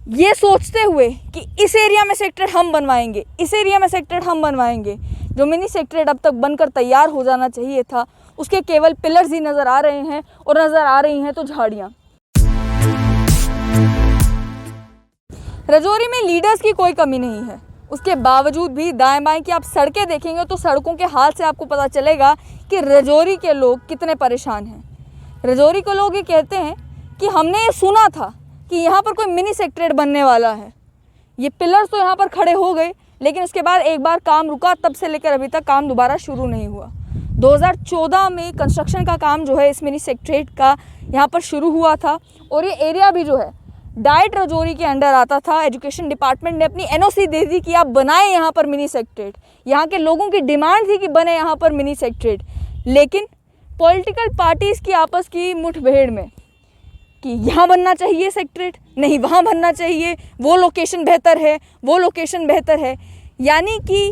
ये सोचते हुए कि इस एरिया में सेक्रेटरीट हम बनवाएंगे, इस एरिया में सेक्रेटरीट हम बनवाएंगे, जो मिनी सेक्रेटरीट अब तक बनकर तैयार हो जाना चाहिए था, उसके केवल पिलर्स ही नज़र आ रहे हैं और नज़र आ रही हैं तो झाड़ियाँ। रजौरी में लीडर्स की कोई कमी नहीं है, उसके बावजूद भी दाएं बाएं की आप सड़कें देखेंगे तो सड़कों के हाल से आपको पता चलेगा कि रजौरी के लोग कितने परेशान हैं। रजौरी के लोग ये कहते हैं कि हमने ये सुना था कि यहाँ पर कोई मिनी सेक्रेटरीट बनने वाला है। ये पिलर्स तो यहाँ पर खड़े हो गए, लेकिन उसके बाद एक बार काम रुका, तब से लेकर अभी तक काम दोबारा शुरू नहीं हुआ। 2014 में कंस्ट्रक्शन का काम जो है इस मिनी सेक्रेटरीट का यहाँ पर शुरू हुआ था और ये एरिया भी जो है डाइट रजौरी के अंडर आता था। एजुकेशन डिपार्टमेंट ने अपनी एनओसी दे दी कि आप बनाएं यहाँ पर मिनी सेक्रेटरीट। यहाँ के लोगों की डिमांड थी कि बने यहाँ पर मिनी सेक्रेटरीट, लेकिन पॉलिटिकल पार्टीज़ की आपस की मुठभेड़ में कि यहाँ बनना चाहिए सेक्रेटरीट, नहीं वहाँ बनना चाहिए, वो लोकेशन बेहतर है, वो लोकेशन बेहतर है, यानी कि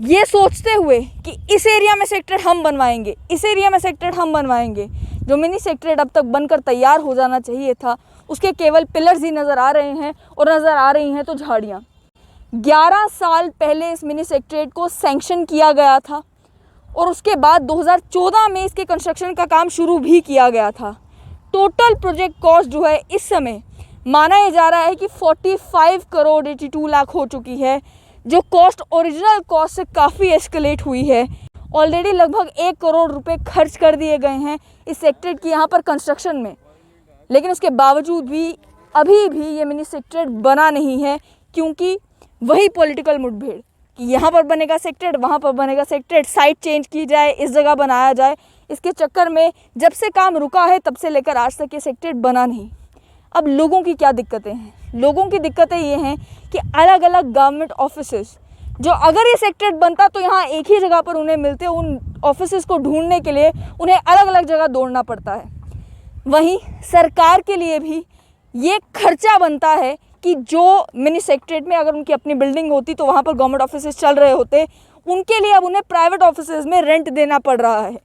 ये सोचते हुए कि इस एरिया में सेक्रेटरीट हम बनवाएंगे, इस एरिया में सेक्रेटरीट हम बनवाएंगे, जो मिनी सेक्रेटरीट अब तक बनकर तैयार हो जाना चाहिए था, उसके केवल पिलर्स ही नज़र आ रहे हैं और नज़र आ रही हैं तो झाड़ियाँ। 11 साल पहले इस मिनी सेक्रेटरीट को सैंक्शन किया गया था और उसके बाद 2014 में इसके कंस्ट्रक्शन का काम शुरू भी किया गया था। टोटल प्रोजेक्ट कॉस्ट जो है इस समय माना ये जा रहा है कि 45 करोड़ 82 लाख हो चुकी है, जो कॉस्ट ओरिजिनल कॉस्ट से काफ़ी एस्केलेट हुई है। ऑलरेडी लगभग 1 करोड़ रुपए खर्च कर दिए गए हैं इस सेक्रेटरीट की यहाँ पर कंस्ट्रक्शन में, लेकिन उसके बावजूद भी अभी भी ये मिनी सेक्रेटरीट बना नहीं है, क्योंकि वही पॉलिटिकल मुठभेड़ कि यहाँ पर बनेगा सेक्रेटरीट, वहाँ पर बनेगा सेक्रेटरीट, साइट चेंज की जाए, इस जगह बनाया जाए, इसके चक्कर में जब से काम रुका है तब से लेकर आज तक ये सेक्रेटरीट बना नहीं। अब लोगों की क्या दिक्कतें हैं? लोगों की दिक्कतें ये हैं कि अलग अलग गवर्नमेंट ऑफिसेस जो अगर ये सेक्रेटरीट बनता तो यहाँ एक ही जगह पर उन्हें मिलते, उन ऑफिसेस को ढूंढने के लिए उन्हें अलग अलग जगह दौड़ना पड़ता है। वहीं सरकार के लिए भी ये खर्चा बनता है कि जो मिनी सेक्रेटरीट में अगर उनकी अपनी बिल्डिंग होती तो वहाँ पर गवर्नमेंट ऑफिसेस चल रहे होते, उनके लिए अब उन्हें प्राइवेट ऑफिसेस में रेंट देना पड़ रहा है।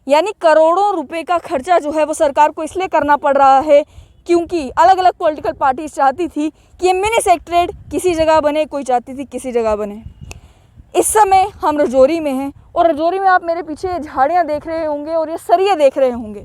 यानी करोड़ों रुपए का खर्चा जो है वो सरकार को इसलिए करना पड़ रहा है क्योंकि अलग अलग पॉलिटिकल पार्टीज चाहती थी कि ये मिनी सेक्रेटरीट किसी जगह बने, कोई चाहती थी किसी जगह बने। इस समय हम रजौरी में हैं और रजौरी में आप मेरे पीछे झाड़ियाँ देख रहे होंगे और ये सरिये देख रहे होंगे।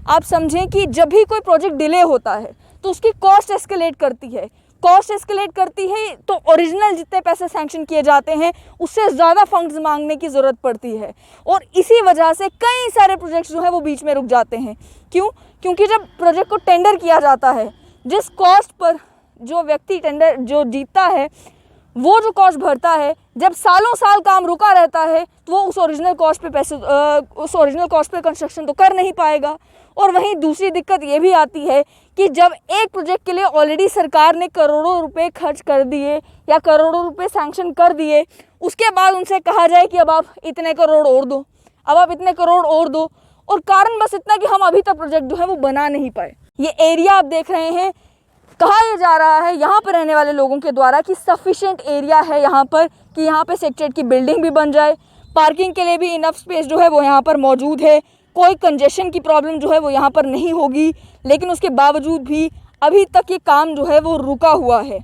आप समझें कि जब भी कोई प्रोजेक्ट डिले होता है तो उसकी कॉस्ट एस्केलेट करती है। कॉस्ट एस्केलेट करती है तो ओरिजिनल जितने पैसे सैंक्शन किए जाते हैं उससे ज़्यादा फंड्स मांगने की ज़रूरत पड़ती है और इसी वजह से कई सारे प्रोजेक्ट्स जो है वो बीच में रुक जाते हैं। क्यों? क्योंकि जब प्रोजेक्ट को टेंडर किया जाता है, जिस कॉस्ट पर जो व्यक्ति टेंडर जो जीतता है वो जो कॉस्ट भरता है, जब सालों साल काम रुका रहता है तो वो उस ओरिजिनल कॉस्ट पे कंस्ट्रक्शन तो कर नहीं पाएगा। और वहीं दूसरी दिक्कत ये भी आती है कि जब एक प्रोजेक्ट के लिए ऑलरेडी सरकार ने करोड़ों रुपए खर्च कर दिए या करोड़ों रुपए सैंक्शन कर दिए, उसके बाद उनसे कहा जाए कि अब आप इतने करोड़ और दो, अब आप इतने करोड़ और दो, और कारण बस इतना कि हम अभी तक प्रोजेक्ट जो है वो बना नहीं पाए। ये एरिया आप देख रहे हैं, कहा यह जा रहा है यहाँ पर रहने वाले लोगों के द्वारा कि सफिशिएंट एरिया है यहाँ पर कि यहाँ पे सेक्रेटरीट की बिल्डिंग भी बन जाए, पार्किंग के लिए भी इनफ स्पेस जो है वो यहाँ पर मौजूद है, कोई कंजेशन की प्रॉब्लम जो है वो यहाँ पर नहीं होगी। लेकिन उसके बावजूद भी अभी तक ये काम जो है वो रुका हुआ है।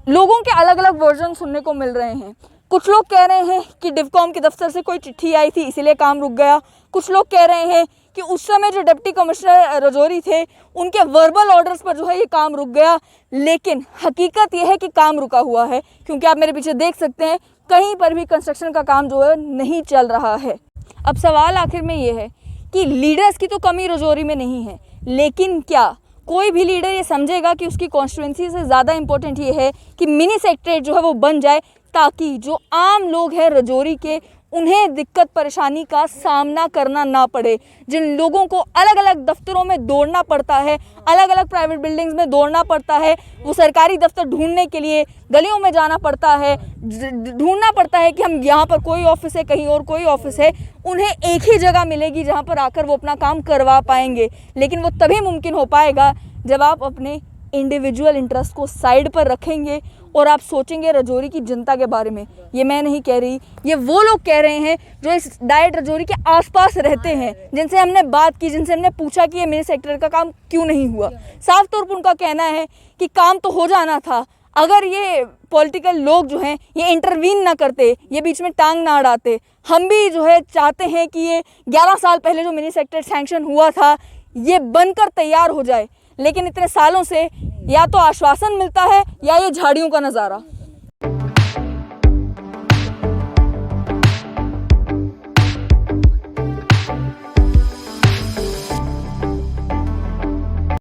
लोगों के अलग अलग वर्जन सुनने को मिल रहे हैं। कुछ लोग कह रहे हैं कि डिवकॉम के दफ्तर से कोई चिट्ठी आई थी इसीलिए काम रुक गया। कुछ लोग कह रहे हैं कि उस समय जो डिप्टी कमिश्नर रजौरी थे उनके वर्बल ऑर्डर्स पर जो है ये काम रुक गया, लेकिन हकीकत ये है कि काम रुका हुआ है, क्योंकि आप मेरे पीछे देख सकते हैं कहीं पर भी कंस्ट्रक्शन का काम जो है नहीं चल रहा है। अब सवाल आखिर में ये है कि लीडर्स की तो कमी रजौरी में नहीं है, लेकिन क्या कोई भी लीडर ये समझेगा कि उसकी कॉन्स्टिट्यूंसी से ज़्यादा इम्पोर्टेंट ये है कि मिनी सेक्रेटरीट जो है वो बन जाए, ताकि जो आम लोग हैं रजौरी के उन्हें दिक्कत परेशानी का सामना करना ना पड़े। जिन लोगों को अलग अलग दफ्तरों में दौड़ना पड़ता है, अलग अलग प्राइवेट बिल्डिंग्स में दौड़ना पड़ता है, वो सरकारी दफ्तर ढूंढने के लिए गलियों में जाना पड़ता है, ढूंढना पड़ता है कि हम यहाँ पर कोई ऑफिस है, कहीं और कोई ऑफिस है, उन्हें एक ही जगह मिलेगी जहाँ पर आकर वो अपना काम करवा पाएंगे। लेकिन वो तभी मुमकिन हो पाएगा जब आप अपने इंडिविजुअल इंटरेस्ट को साइड पर रखेंगे और आप सोचेंगे रजौरी की जनता के बारे में। ये मैं नहीं कह रही, ये वो लोग कह रहे हैं जो इस डाइट रजौरी के आसपास रहते हैं, जिनसे हमने बात की, जिनसे हमने पूछा कि ये मिनी सेक्टर का काम क्यों नहीं हुआ। साफ तौर पर उनका कहना है कि काम तो हो जाना था अगर ये पॉलिटिकल लोग जो हैं ये इंटरवीन ना करते, ये बीच में टांग ना अड़ाते। हम भी जो है चाहते हैं कि ये 11 साल पहले जो मिनी सेक्टर सैंक्शन हुआ था ये बनकर तैयार हो जाए, लेकिन इतने सालों से या तो आश्वासन मिलता है या ये झाड़ियों का नज़ारा।